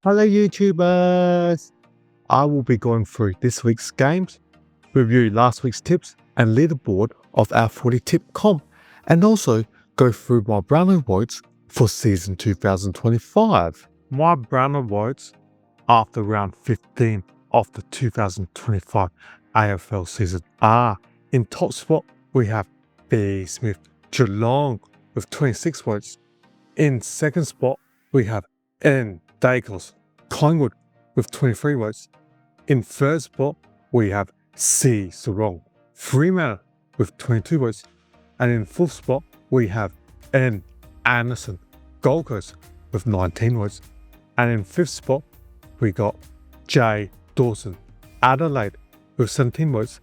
Hello YouTubers! I will be going through this week's games, review last week's tips and leaderboard of our footy tip comp, and also go through my Brownlow Votes for season 2025. My Brownlow Votes after round 15 of the 2025 AFL season are: in top spot we have B. Smith Geelong with 26 votes. In second spot we have N. Dacos Collingwood with 23 votes. In third spot we have C. Sarong Fremantle with 22 votes. And in fourth spot we have N. Anderson Gold Coast with 19 votes. And in fifth spot we got J. Dawson Adelaide with 17 votes.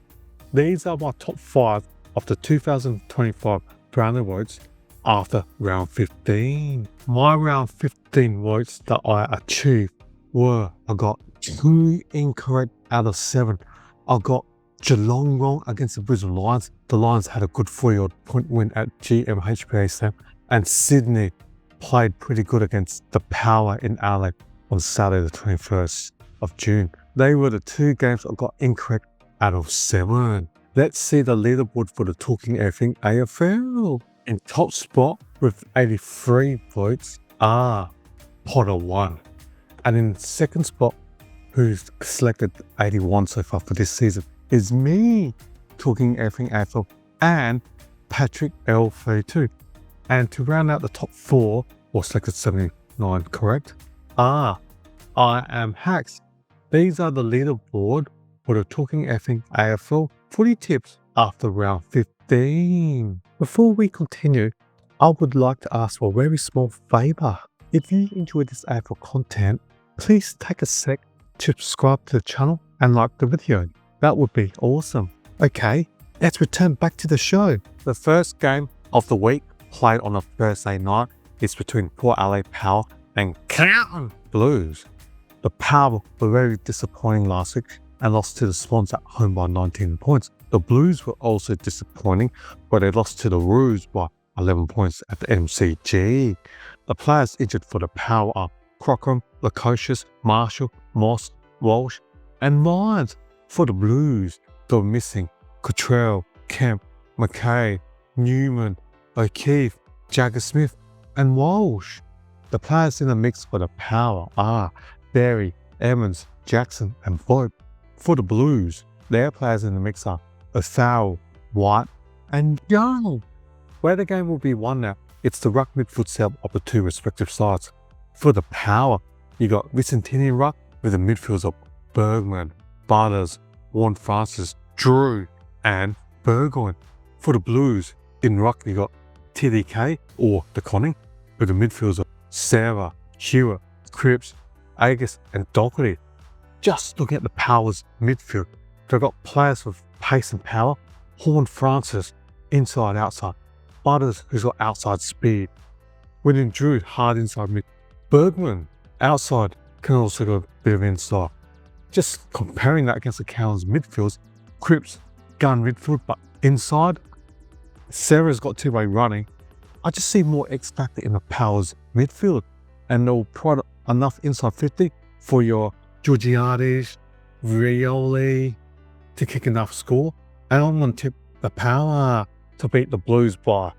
These are my top 5 of the 2025 Brownlow Votes after round 15. My round 15 votes that I achieved were: I got 2 incorrect out of 7. I got Geelong wrong against the Brisbane Lions. The Lions had a good 40-odd point win at GMHBA Stamp, and Sydney played pretty good against the Power in Adelaide on Saturday the 21st of June. They were the 2 games I got incorrect out of 7. Let's see the leaderboard for the Talking Everything AFL. In top spot with 83 votes are Potter 1. And in second spot, who's selected 81 so far for this season, is me, Talking Everything AFL, and Patrick L32. And to round out the top 4, or selected 79 correct, are I Am Hacks. These are the leaderboard for the Talking Everything AFL footy tips after round 15. Before we continue, I would like to ask for a very small favour. If you enjoy this AFL content, please take a sec to subscribe to the channel and like the video. That would be awesome. Okay, let's return back to the show. The first game of the week, played on a Thursday night, is between Port Adelaide Power and Carlton Blues. The Power were very disappointing last week and lost to the Swans at home by 19 points. The Blues were also disappointing, but they lost to the Roos by 11 points at the MCG. The players injured for the Power are Crocker, Lukosius, Marshall, Moss, Walsh, and Myers. For the Blues, they were missing Cottrell, Kemp, McKay, Newman, O'Keefe, Jagger Smith, and Walsh. The players in the mix for the Power are Berry, Evans, Jackson, and Vogt. For the Blues, their players in the mix are O'Farrell, White, and Young. Where the game will be won now, it's the ruck midfield set of the 2 respective sides. For the Power, you got Vicentini ruck with the midfields of Bergman, Butters, Warren Francis, Drew, and Burgoyne. For the Blues, in ruck you got TDK or De Conning with the midfields of Sarah, Hewitt, Cripps, Agus, and Doherty. Just looking at the Power's midfield, they've got players with pace and power. Horn Francis, inside, outside. Butters, who's got outside speed. William Drew, hard inside mid. Bergman, outside, can also go a bit of inside. Just comparing that against the Cowan's midfields, Cripps, gun midfield, but inside. Sarah's got 2-way running. I just see more X factor in the Power's midfield, and they'll provide enough inside 50 for your Georgiades, Rioli to kick enough score. And I'm going to tip the Power to beat the Blues by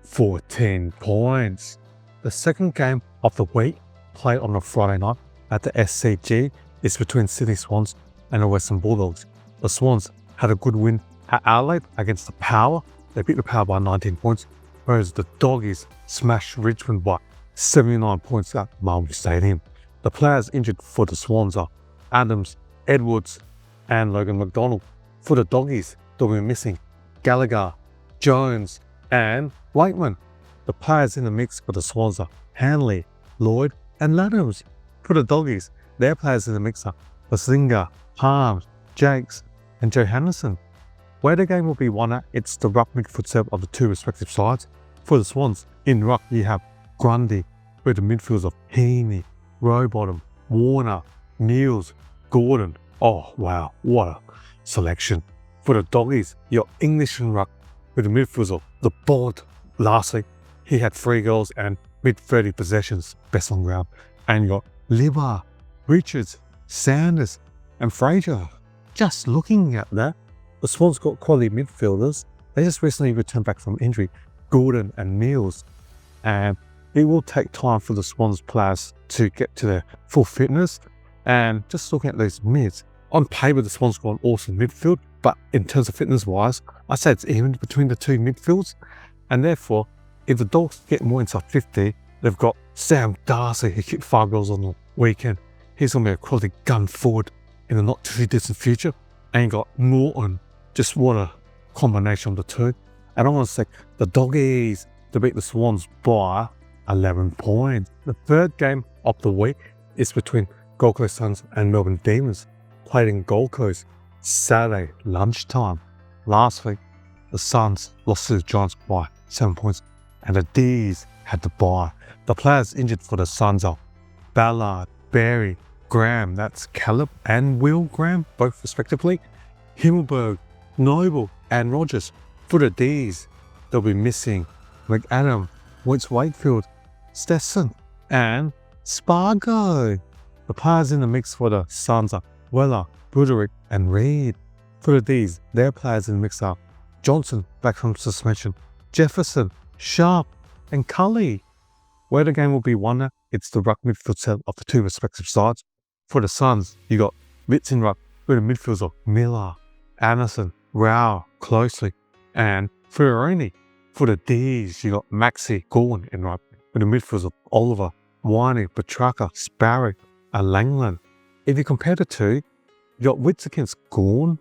14 points. The second game of the week, played on a Friday night at the SCG, is between Sydney Swans and the Western Bulldogs. The Swans had a good win at Adelaide against the Power. They beat the Power by 19 points, whereas the Doggies smashed Richmond by 79 points at Melbourne Stadium. The players injured for the Swans are Adams, Edwards, and Logan McDonald. For the Doggies, they'll be missing Gallagher, Jones, and Wakeman. The players in the mix for the Swans are Hanley, Lloyd, and Laddams. For the Doggies, their players in the mix are Basinga, Harms, Jakes, and Johannesson. Where the game will be won at, it's the ruck midfield set of the 2 respective sides. For the Swans, in ruck you have Grundy, with the midfields of Heaney, Rowbottom, Warner, Niels, Gordon. Oh wow, what a selection. For the Doggies, your English and ruck with the midfields of the Bod. Lastly, he had 3 goals and mid-30 possessions, best on ground. And you got Liver, Richards, Sanders, and Fraser. Just looking at that, the Swans got quality midfielders. They just recently returned back from injury, Gordon and Mills. And it will take time for the Swans players to get to their full fitness. And just looking at those mids, on paper the Swans got an awesome midfield, but in terms of fitness-wise, I say it's even between the two midfields. And therefore, if the Dogs get more inside 50, they've got Sam Darcy, who kicked 5 goals on the weekend. He's going to be a quality gun forward in the not too distant future. And you got Norton, just what a combination of the two. And I want to say the Doggies to beat the Swans by 11 points. The third game of the week is between Gold Coast Suns and Melbourne Demons, played in Gold Coast Saturday lunchtime. Last week, the Suns lost to the Giants by 7 points, and the D's had to bye. The players injured for the Suns are Ballard, Berry, Graham, that's Caleb and Will Graham, both respectively, Himmelberg, Noble, and Rogers. For the D's, they'll be missing McAdam, Wentz Wakefield, Stetson, and Spargo. The players in the mix for the Suns are Weller, Broderick, and Reed. For the D's, their players in the mix are Johnson, back from suspension, Jefferson, Sharp, and Cully. Where the game will be won at, it's the ruck midfield set of the two respective sides. For the Suns, you got Witz in ruck, with the midfields of Miller, Anderson, Rao, Closely, and Fioroni. For the D's, you got Maxi, Gorn in ruck, with the midfields of Oliver, Winey, Petrarca, Sparrow, and Langland. If you compare the two, you got Witz against Gorn.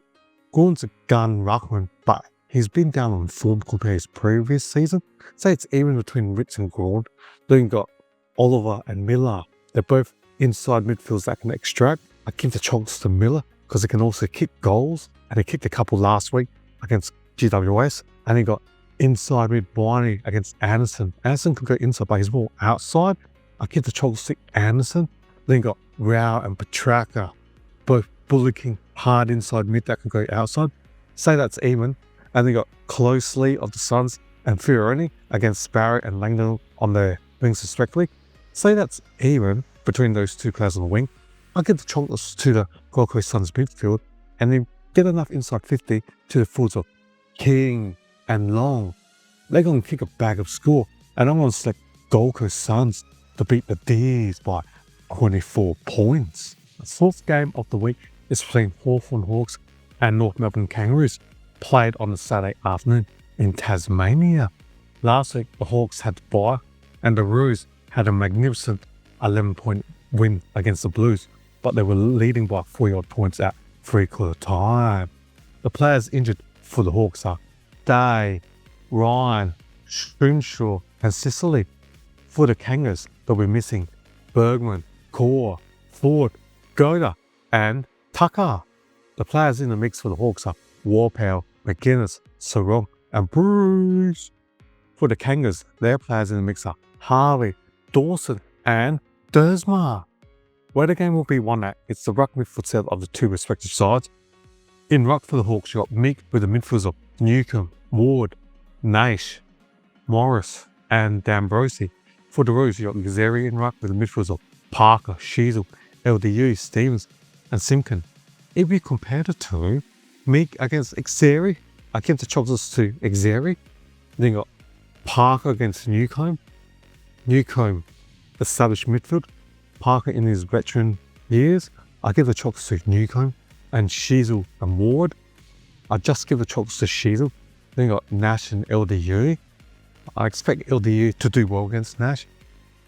Gorn's a gun ruckman, but he's been down on form compared to his previous season. Say it's even between Witz and Gorn. Then you got Oliver and Miller. They're both inside midfielders that can extract. I give the chance to Miller because he can also kick goals, and he kicked a couple last week against GWS. And he got inside mid Winey against Anderson. Anderson can go inside, but he's more outside. I give the chance to Anderson. Then you got Rao and Petrarca, both bullocking hard inside mid that can go outside. Say that's even. And they got Closely of the Suns and Fioroni against Sparrow and Langdon on their wings respectively. Say that's even between those two players on the wing. I give the chocolates to the Gold Coast Suns midfield, and then get enough inside 50 to the forwards of King and Long. They're going to kick a bag of score, and I'm going to select Gold Coast Suns to beat the D's by 24 points. The fourth game of the week is between Hawthorn Hawks and North Melbourne Kangaroos, played on a Saturday afternoon in Tasmania. Last week, the Hawks had to bye, and the Roos had a magnificent 11-point win against the Blues, but they were leading by 40-odd points at 3/4 time. The players injured for the Hawks are Day, Ryan, Scrimshaw, and Sicily. For the Kangas, they'll be missing Bergman, Core, Ford, Goda, and Tucker. The players in the mix for the Hawks are Warpow, McGuinness, Sarong, and Bruce. For the Kangas, their players in the mix are Harvey, Dawson, and Dersma. Where the game will be won at, it's the ruck midfield set of the two respective sides. In ruck for the Hawks, you got Meek with the midfielders of Newcomb, Ward, Naish, Morris, and D'Ambrosi. For the Roos, you got Gazeri in ruck with the midfielders of Parker, Sheasel, LDU, Stevens, and Simkin. If you compare the two, Meek against Xeri, I give the chocolates to Xeri. Then you got Parker against Newcomb. Newcomb, established midfield. Parker in his veteran years, I give the chocolates to Newcomb. And Sheasel and Ward, I just give the chocolates to Sheasel. Then you got Nash and LDU. I expect LDU to do well against Nash.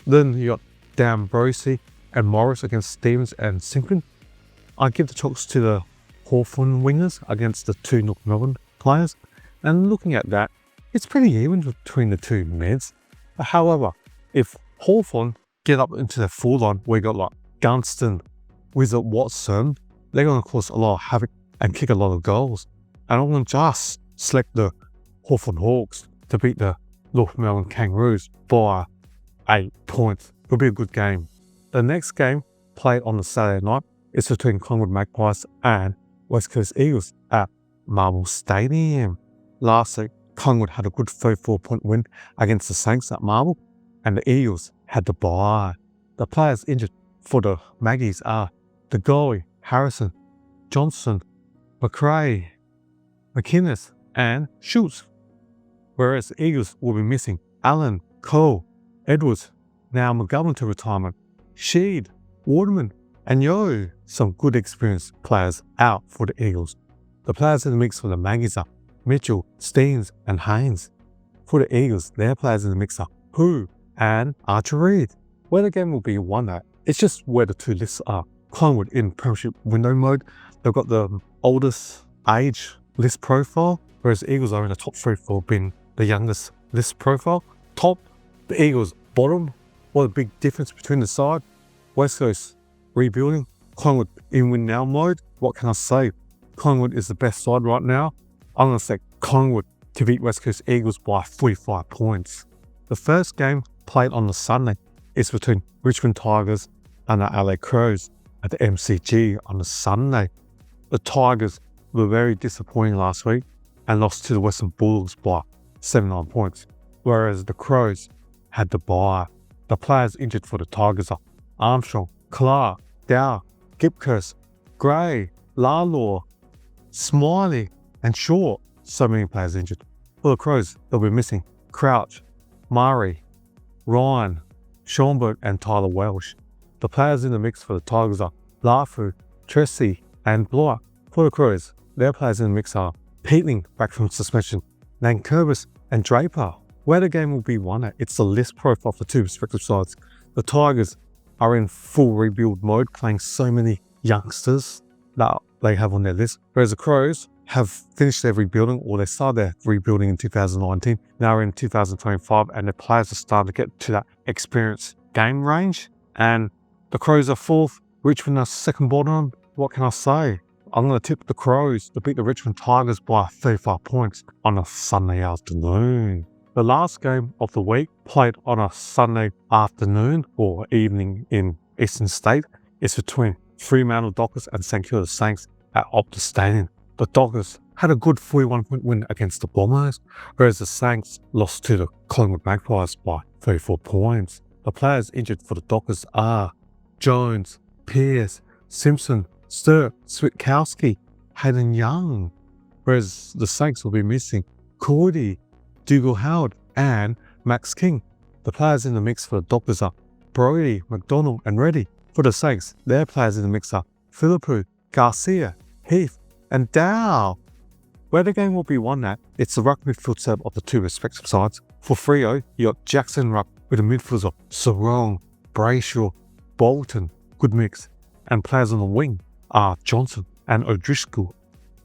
Then you got D'Ambrosi and Morris against Stevens and Simkin. I give the chocolates to the Hawthorn wingers against the two North Melbourne players. And looking at that, it's pretty even between the two mids. However, if Hawthorn get up into the full line, we got like Gunston, Wizard Watson, they're going to cause a lot of havoc and kick a lot of goals. And I'm going to just select the Hawthorn Hawks to beat the North Melbourne Kangaroos by 8 points. It'll be a good game. The next game, played on the Saturday night, is between Collingwood Magpies and West Coast Eagles at Marvel Stadium. Last week, Collingwood had a good 34-point win against the Saints at Marvel, and the Eagles had to bye. The players injured for the Maggies are the goalie, Harrison, Johnson, McRae, McInnes, and Schultz. Whereas the Eagles will be missing Allen, Cole, Edwards, now McGovern to retirement, Sheed, Waterman, and some good experienced players out for the Eagles. The players in the mix for the Maggies are Mitchell, Steens, and Haynes. For the Eagles, their players in the mix are Who and Archer Reid. Where the game will be won at, it's just where the two lists are. Collingwood in Premiership window mode, they've got the oldest age list profile, whereas the Eagles are in the top 3 for being the youngest list profile. Top, the Eagles bottom. What a big difference between the side. West Coast rebuilding, Collingwood in win now mode. What can I say? Collingwood is the best side right now. I'm going to say Collingwood to beat West Coast Eagles by 45 points. The first game played on the Sunday is between Richmond Tigers and the Adelaide Crows at the MCG on the Sunday. The Tigers were very disappointing last week and lost to the Western Bulldogs by 79 points, whereas the Crows had the bye. The players injured for the Tigers are Armstrong, Clark, Dow, Gipkirst, Gray, Lalaw, Smiley, and Short. So many players injured. For the Crows, they'll be missing Crouch, Murray, Ryan, Schomburg, and Tyler Welsh. The players in the mix for the Tigers are Lafu, Tracy, and Blight. For the Crows, their players in the mix are Peatling, back from suspension, Nankervis, and Draper. Where the game will be won at, it's the list profile for two respective sides. The Tigers are in full rebuild mode, playing so many youngsters that they have on their list, whereas the Crows have finished their rebuilding, or they started their rebuilding in 2019, now in 2025, and the players are starting to get to that experience game range. And the Crows are 4th, Richmond are 2nd bottom. What can I say? I'm going to tip the Crows to beat the Richmond Tigers by 35 points on a Sunday afternoon. The last game of the week, played on a Sunday afternoon or evening in Eastern State, is between Fremantle Dockers and St Kilda Saints at Optus Stadium. The Dockers had a good 41-point win against the Bombers, whereas the Saints lost to the Collingwood Magpies by 34 points. The players injured for the Dockers are Jones, Pearce, Simpson, Sturp, Switkowski, Hayden Young, whereas the Saints will be missing Cordy, Dougal Howard, and Max King. The players in the mix for the Dockers are Brody, McDonald, and Reddy. For the Saints, their players in the mix are Philippou, Garcia, Heath, and Dow. Where the game will be won at, it's the ruck midfield setup of the two respective sides. For Freo, you got Jackson ruck with the midfielders of Sarong, Brayshaw, Bolton, good mix, and players on the wing are Johnson and O'Driscoll.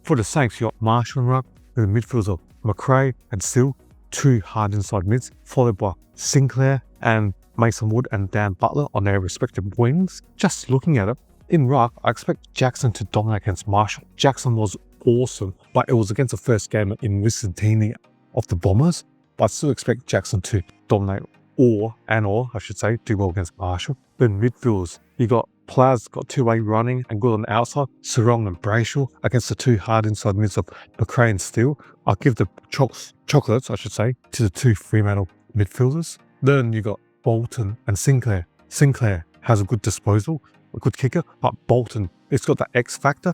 For the Saints, you got Marshall ruck with the midfielders of McRae and Still, two hard inside mids, followed by Sinclair and Mason Wood and Dan Butler on their respective wings. Just looking at it, in ruck, I expect Jackson to dominate against Marshall. Jackson was awesome, but it was against the first game in Wissantini of the Bombers. But I still expect Jackson to dominate or do well against Marshall. Then midfielders, you got players got two-way running and good on the outside, Sarong and Brayshaw against the two hard inside mids of McRae and Steele. I'll give the chocolates, to the two Fremantle midfielders. Then you got Bolton and Sinclair. Sinclair has a good disposal, a good kicker, but Bolton, it's got that X factor.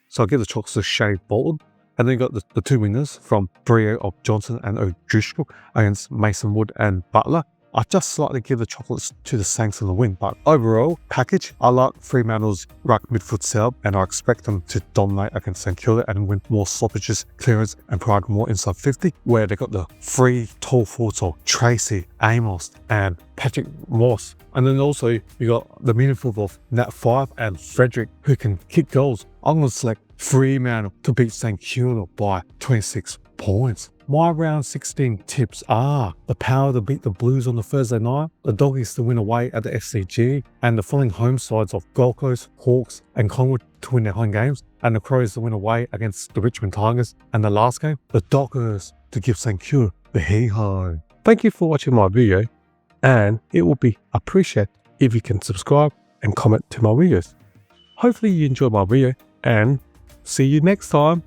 So I'll give the chocolates to Shea Bolton. And then you got the two winners from Brio of Johnson and O'Driscoll against Mason Wood and Butler. I just slightly give the chocolates to the Saints in the win, but overall package, I like Fremantle's ruck midfield setup, and I expect them to dominate against St Kilda and win more stoppages, clearance, and provide more inside 50, where they got the three tall forwards of Tracy, Amos, and Patrick Moss. And then also you got the midfield of Nat 5 and Frederick, who can kick goals. I'm going to select Fremantle to beat St Kilda by 26 points. My round 16 tips are the Power to beat the Blues on the Thursday night, the Doggies to win away at the FCG, and the following home sides of Gold Coast, Hawks, and Collingwood to win their home games, and the Crows to win away against the Richmond Tigers, and the last game, the Dockers to give St Kilda the hee-ho. Thank you for watching my video, and it will be appreciated if you can subscribe and comment to my videos. Hopefully you enjoyed my video, and see you next time.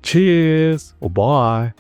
Cheers or bye.